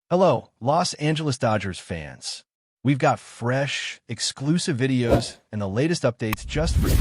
Hello, Los Angeles Dodgers fans. We've got fresh, exclusive videos and the latest updates just for you.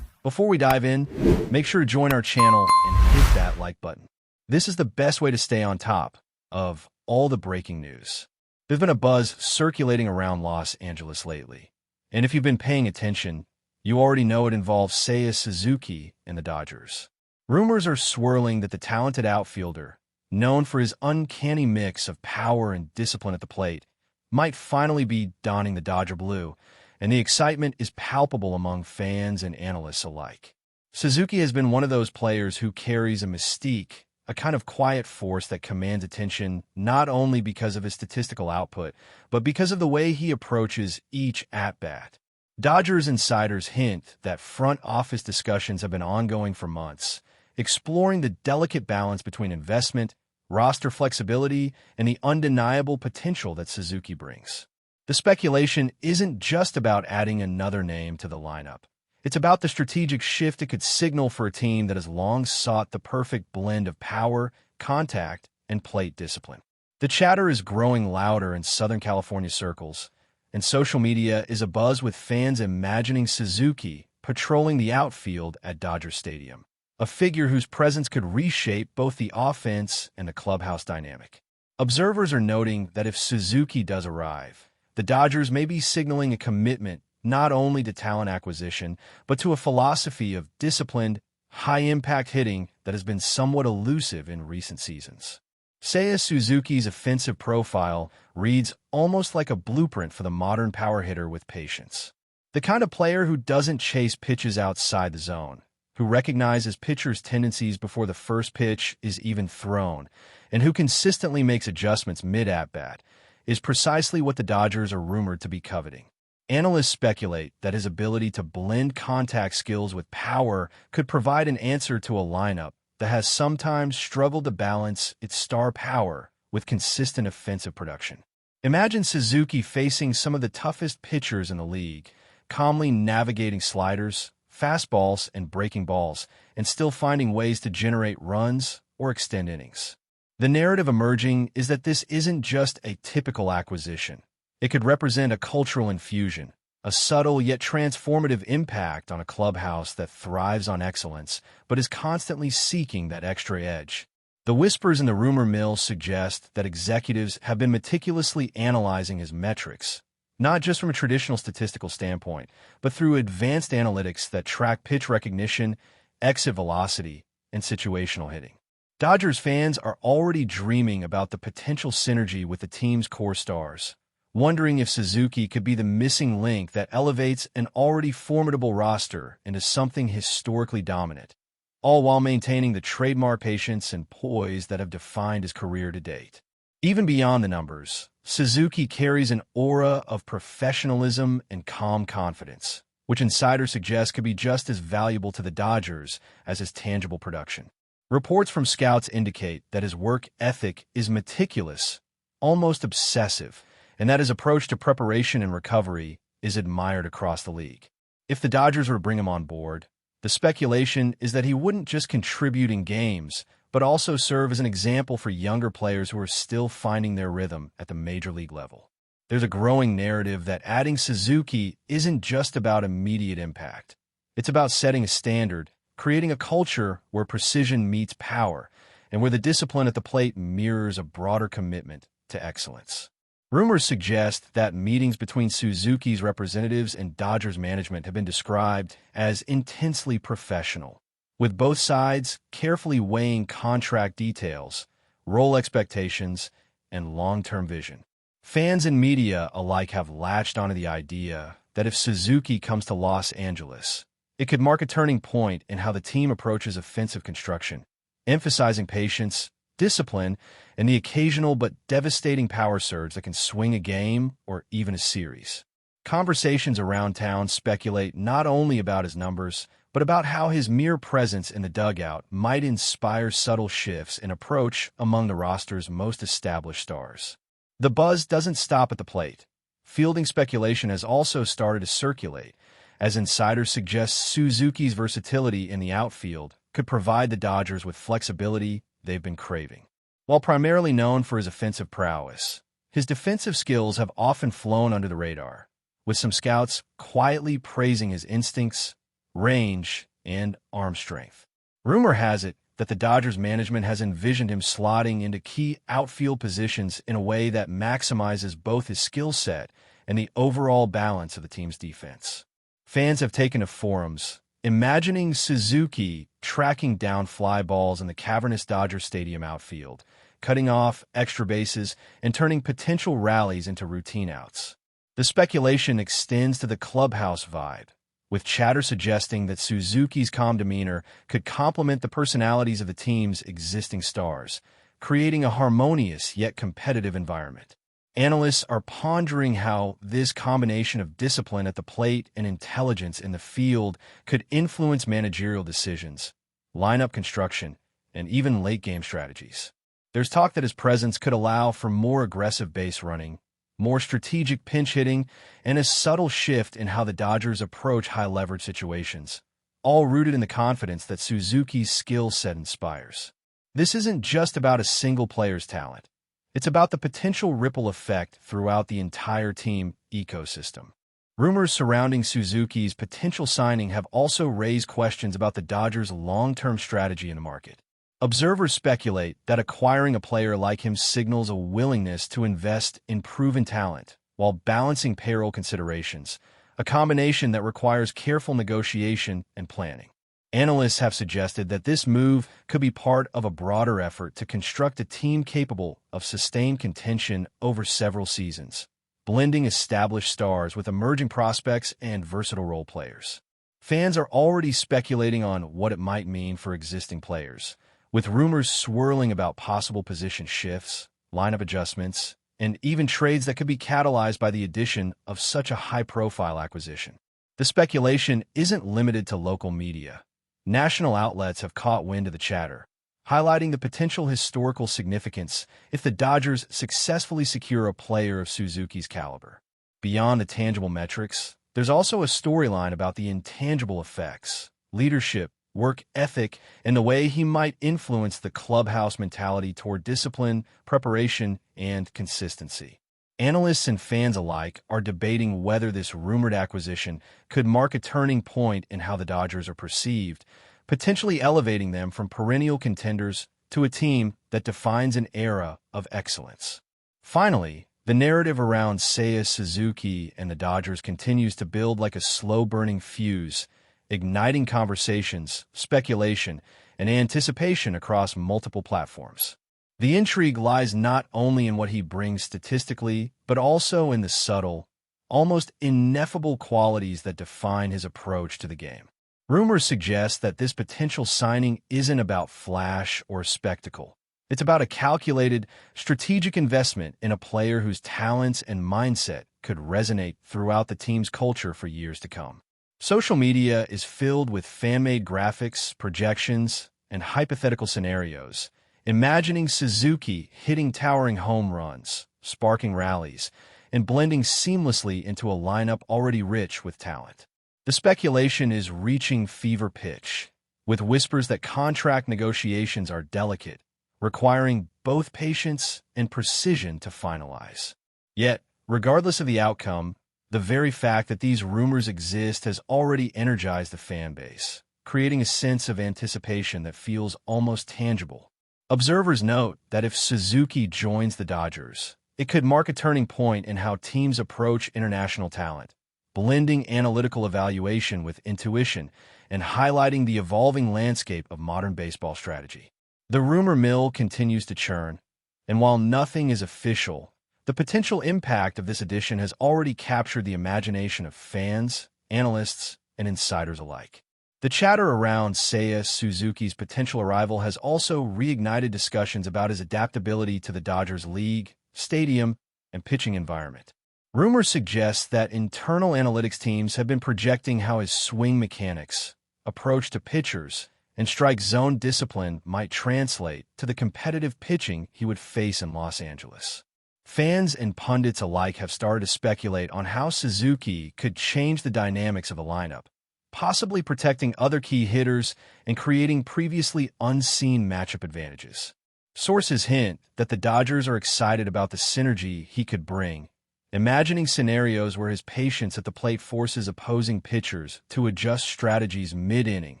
Before we dive in, make sure to join our channel and hit that like button. This is the best way to stay on top of all the breaking news. There's been a buzz circulating around Los Angeles lately, and if you've been paying attention, you already know it involves SEIYA Suzuki and the Dodgers. Rumors are swirling that the talented outfielder, known for his uncanny mix of power and discipline at the plate, might finally be donning the Dodger blue, and the excitement is palpable among fans and analysts alike. Suzuki has been one of those players who carries a mystique, a kind of quiet force that commands attention not only because of his statistical output, but because of the way he approaches each at-bat. Dodgers insiders hint that front office discussions have been ongoing for months, exploring the delicate balance between investment, roster flexibility, and the undeniable potential that Suzuki brings. The speculation isn't just about adding another name to the lineup. It's about the strategic shift it could signal for a team that has long sought the perfect blend of power, contact, and plate discipline. The chatter is growing louder in Southern California circles, and social media is abuzz with fans imagining Suzuki patrolling the outfield at Dodger Stadium, a figure whose presence could reshape both the offense and the clubhouse dynamic. Observers are noting that if Suzuki does arrive, the Dodgers may be signaling a commitment not only to talent acquisition, but to a philosophy of disciplined, high-impact hitting that has been somewhat elusive in recent seasons. SEIYA Suzuki's offensive profile reads almost like a blueprint for the modern power hitter with patience. The kind of player who doesn't chase pitches outside the zone, who recognizes pitchers' tendencies before the first pitch is even thrown, and who consistently makes adjustments mid-at-bat, is precisely what the Dodgers are rumored to be coveting. Analysts speculate that his ability to blend contact skills with power could provide an answer to a lineup that has sometimes struggled to balance its star power with consistent offensive production. Imagine Suzuki facing some of the toughest pitchers in the league, calmly navigating sliders, fastballs, and breaking balls, and still finding ways to generate runs or extend innings. The narrative emerging is that this isn't just a typical acquisition. It could represent a cultural infusion, a subtle yet transformative impact on a clubhouse that thrives on excellence but is constantly seeking that extra edge. The whispers in the rumor mill suggest that executives have been meticulously analyzing his metrics, not just from a traditional statistical standpoint, but through advanced analytics that track pitch recognition, exit velocity, and situational hitting. Dodgers fans are already dreaming about the potential synergy with the team's core stars, wondering if Suzuki could be the missing link that elevates an already formidable roster into something historically dominant, all while maintaining the trademark patience and poise that have defined his career to date. Even beyond the numbers, Suzuki carries an aura of professionalism and calm confidence, which insiders suggest could be just as valuable to the Dodgers as his tangible production. Reports from scouts indicate that his work ethic is meticulous, almost obsessive, and that his approach to preparation and recovery is admired across the league. If the Dodgers were to bring him on board, the speculation is that he wouldn't just contribute in games, but also serve as an example for younger players who are still finding their rhythm at the major league level. There's a growing narrative that adding Suzuki isn't just about immediate impact. It's about setting a standard, creating a culture where precision meets power, and where the discipline at the plate mirrors a broader commitment to excellence. Rumors suggest that meetings between Suzuki's representatives and Dodgers management have been described as intensely professional, with both sides carefully weighing contract details, role expectations, and long-term vision. Fans and media alike have latched onto the idea that if Suzuki comes to Los Angeles, it could mark a turning point in how the team approaches offensive construction, emphasizing patience, discipline, and the occasional but devastating power surge that can swing a game or even a series. Conversations around town speculate not only about his numbers, but about how his mere presence in the dugout might inspire subtle shifts in approach among the roster's most established stars. The buzz doesn't stop at the plate. Fielding speculation has also started to circulate, as insiders suggest Suzuki's versatility in the outfield could provide the Dodgers with flexibility they've been craving. While primarily known for his offensive prowess, His defensive skills have often flown under the radar, with some scouts quietly praising his instincts, range, and arm strength. Rumor has it that the Dodgers management has envisioned him slotting into key outfield positions in a way that maximizes both his skill set and the overall balance of the team's defense. Fans have taken to forums, imagining Suzuki tracking down fly balls in the cavernous Dodger Stadium outfield, cutting off extra bases, and turning potential rallies into routine outs. The speculation extends to the clubhouse vibe, with chatter suggesting that Suzuki's calm demeanor could complement the personalities of the team's existing stars, creating a harmonious yet competitive environment. Analysts are pondering how this combination of discipline at the plate and intelligence in the field could influence managerial decisions, lineup construction, and even late-game strategies. There's talk that his presence could allow for more aggressive base running, more strategic pinch hitting, and a subtle shift in how the Dodgers approach high-leverage situations, all rooted in the confidence that Suzuki's skill set inspires. This isn't just about a single player's talent. It's about the potential ripple effect throughout the entire team ecosystem. Rumors surrounding Suzuki's potential signing have also raised questions about the Dodgers' long-term strategy in the market. Observers speculate that acquiring a player like him signals a willingness to invest in proven talent while balancing payroll considerations, a combination that requires careful negotiation and planning. Analysts have suggested that this move could be part of a broader effort to construct a team capable of sustained contention over several seasons, blending established stars with emerging prospects and versatile role players. Fans are already speculating on what it might mean for existing players, with rumors swirling about possible position shifts, lineup adjustments, and even trades that could be catalyzed by the addition of such a high-profile acquisition. The speculation isn't limited to local media. National outlets have caught wind of the chatter, highlighting the potential historical significance if the Dodgers successfully secure a player of Suzuki's caliber. Beyond the tangible metrics, there's also a storyline about the intangible effects, leadership, work ethic, and the way he might influence the clubhouse mentality toward discipline, preparation, and consistency. Analysts and fans alike are debating whether this rumored acquisition could mark a turning point in how the Dodgers are perceived, potentially elevating them from perennial contenders to a team that defines an era of excellence. Finally, the narrative around SEIYA Suzuki and the Dodgers continues to build like a slow-burning fuse, igniting conversations, speculation, and anticipation across multiple platforms. The intrigue lies not only in what he brings statistically, but also in the subtle, almost ineffable qualities that define his approach to the game. Rumors suggest that this potential signing isn't about flash or spectacle. It's about a calculated, strategic investment in a player whose talents and mindset could resonate throughout the team's culture for years to come. Social media is filled with fan-made graphics, projections, and hypothetical scenarios, imagining Suzuki hitting towering home runs, sparking rallies, and blending seamlessly into a lineup already rich with talent. The speculation is reaching fever pitch, with whispers that contract negotiations are delicate, requiring both patience and precision to finalize. Yet, regardless of the outcome, the very fact that these rumors exist has already energized the fan base, creating a sense of anticipation that feels almost tangible. Observers note that if Suzuki joins the Dodgers, it could mark a turning point in how teams approach international talent, blending analytical evaluation with intuition and highlighting the evolving landscape of modern baseball strategy. The rumor mill continues to churn, and while nothing is official, the potential impact of this addition has already captured the imagination of fans, analysts, and insiders alike. The chatter around SEIYA Suzuki's potential arrival has also reignited discussions about his adaptability to the Dodgers' league, stadium, and pitching environment. Rumors suggest that internal analytics teams have been projecting how his swing mechanics, approach to pitchers, and strike zone discipline might translate to the competitive pitching he would face in Los Angeles. Fans and pundits alike have started to speculate on how Suzuki could change the dynamics of a lineup, possibly protecting other key hitters and creating previously unseen matchup advantages. Sources hint that the Dodgers are excited about the synergy he could bring, imagining scenarios where his patience at the plate forces opposing pitchers to adjust strategies mid-inning,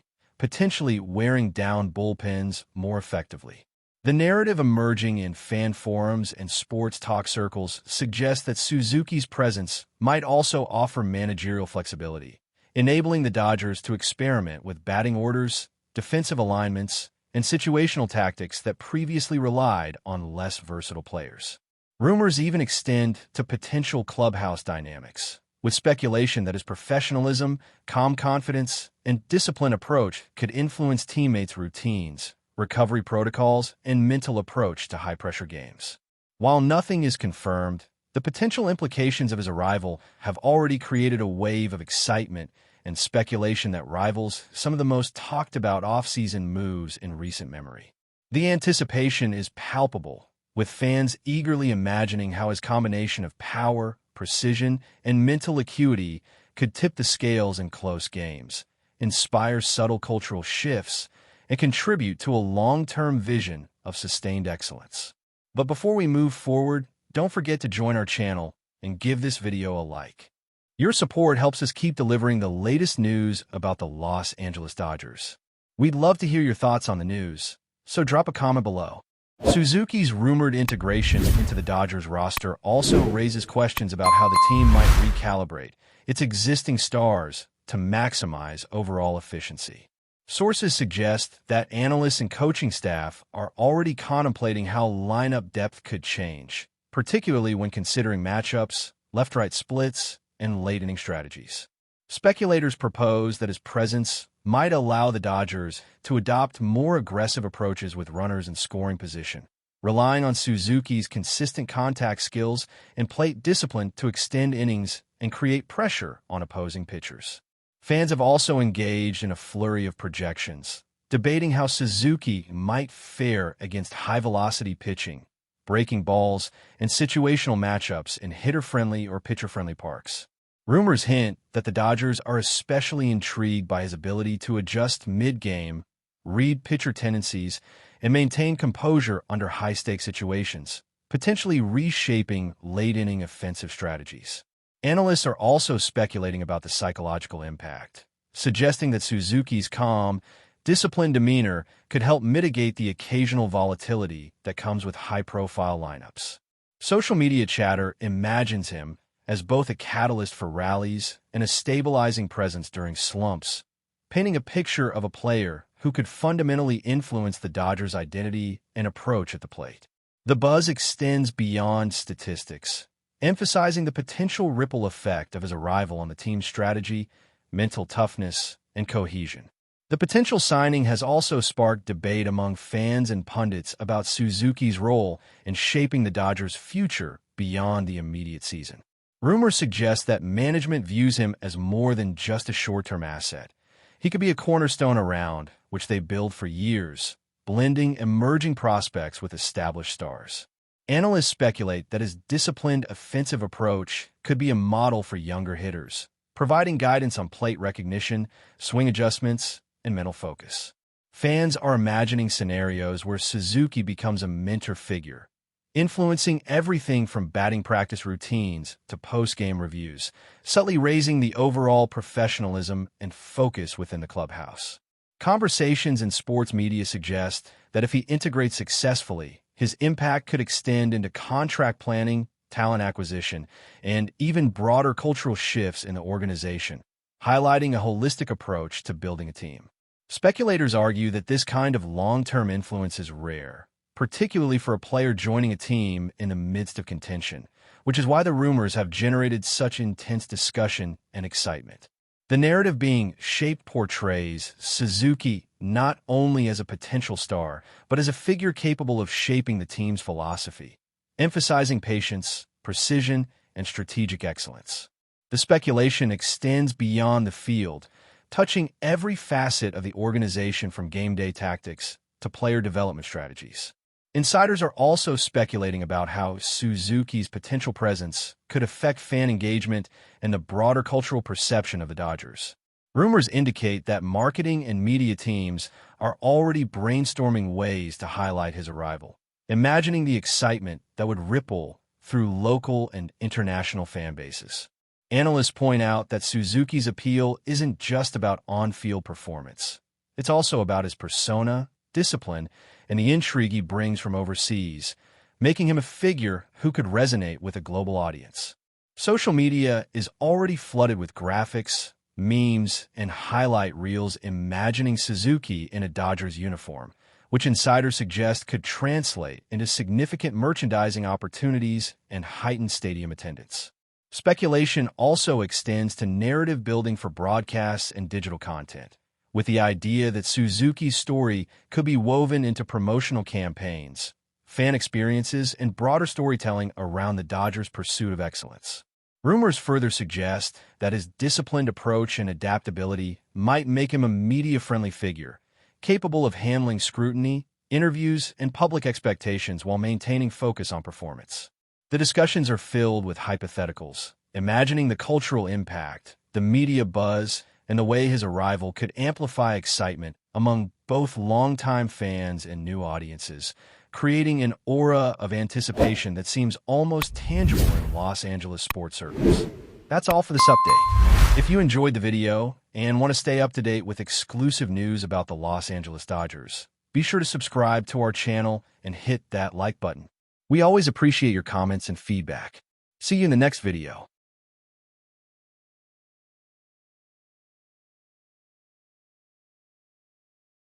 potentially wearing down bullpens more effectively. The narrative emerging in fan forums and sports talk circles suggests that Suzuki's presence might also offer managerial flexibility, enabling the Dodgers to experiment with batting orders, defensive alignments, and situational tactics that previously relied on less versatile players. Rumors even extend to potential clubhouse dynamics, with speculation that his professionalism, calm confidence, and disciplined approach could influence teammates' routines, recovery protocols, and mental approach to high-pressure games. While nothing is confirmed, the potential implications of his arrival have already created a wave of excitement and speculation that rivals some of the most talked-about off-season moves in recent memory. The anticipation is palpable, with fans eagerly imagining how his combination of power, precision, and mental acuity could tip the scales in close games, inspire subtle cultural shifts, and contribute to a long-term vision of sustained excellence. But before we move forward, don't forget to join our channel and give this video a like. Your support helps us keep delivering the latest news about the Los Angeles Dodgers. We'd love to hear your thoughts on the news, so drop a comment below. Suzuki's rumored integration into the Dodgers roster also raises questions about how the team might recalibrate its existing stars to maximize overall efficiency. Sources suggest that analysts and coaching staff are already contemplating how lineup depth could change, particularly when considering matchups, left-right splits, and late-inning strategies. Speculators propose that his presence might allow the Dodgers to adopt more aggressive approaches with runners in scoring position, relying on Suzuki's consistent contact skills and plate discipline to extend innings and create pressure on opposing pitchers. Fans have also engaged in a flurry of projections, debating how Suzuki might fare against high-velocity pitching, breaking balls, and situational matchups in hitter-friendly or pitcher-friendly parks. Rumors hint that the Dodgers are especially intrigued by his ability to adjust mid-game, read pitcher tendencies, and maintain composure under high-stakes situations, potentially reshaping late-inning offensive strategies. Analysts are also speculating about the psychological impact, suggesting that Suzuki's calm, disciplined demeanor could help mitigate the occasional volatility that comes with high-profile lineups. Social media chatter imagines him as both a catalyst for rallies and a stabilizing presence during slumps, painting a picture of a player who could fundamentally influence the Dodgers' identity and approach at the plate. The buzz extends beyond statistics, emphasizing the potential ripple effect of his arrival on the team's strategy, mental toughness, and cohesion. The potential signing has also sparked debate among fans and pundits about Suzuki's role in shaping the Dodgers' future beyond the immediate season. Rumors suggest that management views him as more than just a short-term asset. He could be a cornerstone around which they build for years, blending emerging prospects with established stars. Analysts speculate that his disciplined offensive approach could be a model for younger hitters, providing guidance on plate recognition, swing adjustments, and mental focus. Fans are imagining scenarios where Suzuki becomes a mentor figure, influencing everything from batting practice routines to post-game reviews, subtly raising the overall professionalism and focus within the clubhouse. Conversations in sports media suggest that if he integrates successfully, his impact could extend into contract planning, talent acquisition, and even broader cultural shifts in the organization, highlighting a holistic approach to building a team. Speculators argue that this kind of long-term influence is rare, particularly for a player joining a team in the midst of contention, which is why the rumors have generated such intense discussion and excitement. The narrative being shaped portrays Suzuki not only as a potential star, but as a figure capable of shaping the team's philosophy, emphasizing patience, precision, and strategic excellence. The speculation extends beyond the field, touching every facet of the organization from game day tactics to player development strategies. Insiders are also speculating about how Suzuki's potential presence could affect fan engagement and the broader cultural perception of the Dodgers. Rumors indicate that marketing and media teams are already brainstorming ways to highlight his arrival, imagining the excitement that would ripple through local and international fan bases. Analysts point out that Suzuki's appeal isn't just about on-field performance. It's also about his persona, discipline, and the intrigue he brings from overseas, making him a figure who could resonate with a global audience. Social media is already flooded with graphics, memes, and highlight reels imagining Suzuki in a Dodgers uniform, which insiders suggest could translate into significant merchandising opportunities and heightened stadium attendance. Speculation also extends to narrative building for broadcasts and digital content, with the idea that Suzuki's story could be woven into promotional campaigns, fan experiences, and broader storytelling around the Dodgers' pursuit of excellence. Rumors further suggest that his disciplined approach and adaptability might make him a media-friendly figure, capable of handling scrutiny, interviews, and public expectations while maintaining focus on performance. The discussions are filled with hypotheticals, imagining the cultural impact, the media buzz, and the way his arrival could amplify excitement among both longtime fans and new audiences, creating an aura of anticipation that seems almost tangible in Los Angeles sports circles. That's all for this update. If you enjoyed the video and want to stay up to date with exclusive news about the Los Angeles Dodgers, be sure to subscribe to our channel and hit that like button. We always appreciate your comments and feedback. See you in the next video.